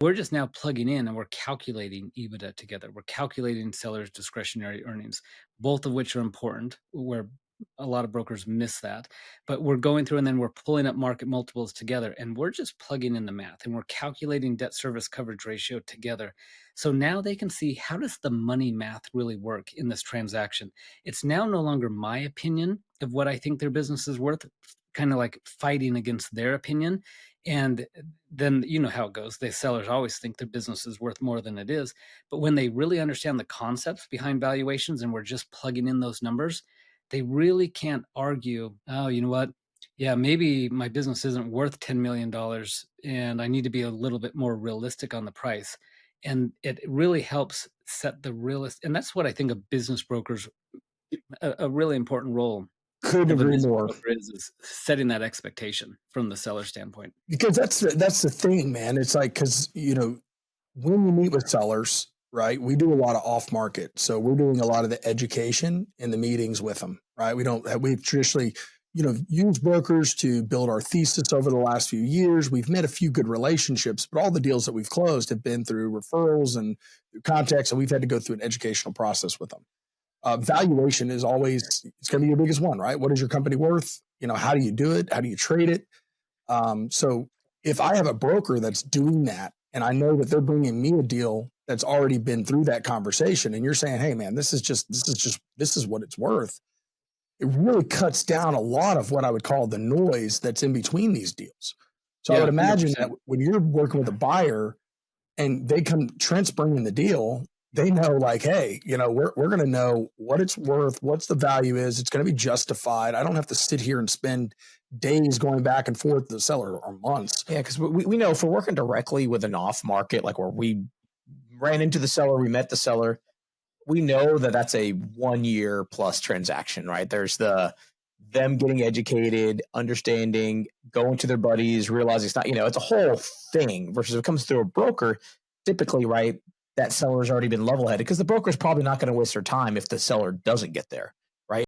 We're just now plugging in and we're calculating EBITDA together. We're calculating sellers' discretionary earnings, both of which are important, where a lot of brokers miss that. But we're going through and then we're pulling up market multiples together and we're just plugging in the math and we're calculating debt service coverage ratio together. So now they can see, how does the money math really work in this transaction? It's now no longer my opinion of what I think their business is worth, kind of like fighting against their opinion. And then you know how it goes. The sellers always think their business is worth more than it is. But when they really understand the concepts behind valuations and we're just plugging in those numbers, they really can't argue, oh, you know what? Yeah, maybe my business isn't worth $10 million and I need to be a little bit more realistic on the price. And it really helps set the realist. And that's what I think a business broker's a really important role Couldn't of a agree business more. broker is setting that expectation from the seller standpoint. Because that's the thing, man. It's like, because when we meet with sellers, right, we do a lot of off market, so we're doing a lot of the education in the meetings with them, right? We've traditionally used brokers to build our thesis over the last few years. We've met a few good relationships, but all the deals that we've closed have been through referrals and through contacts, and we've had to go through an educational process with them. Valuation is always, it's going to be your biggest one, right? What is your company worth? How do you do it? How do you trade it? So if I have a broker that's doing that and I know that they're bringing me a deal that's already been through that conversation, and you're saying, hey man, this is what it's worth, it really cuts down a lot of what I would call the noise that's in between these deals. So I Yeah, would imagine that 100%. when you're working with a buyer and Trent's bringing the deal, they know, like, hey, we're going to know what it's worth, what's the value is. It's going to be justified. I don't have to sit here and spend days going back and forth with the seller, or months. Yeah, because we know if we're working directly with an off market, like where we ran into the seller, we met the seller, we know that that's a 1 year plus transaction, right? There's them getting educated, understanding, going to their buddies, realizing it's not, it's a whole thing. Versus if it comes through a broker, typically, right, that seller's already been level headed because the broker's probably not going to waste their time if the seller doesn't get there, right?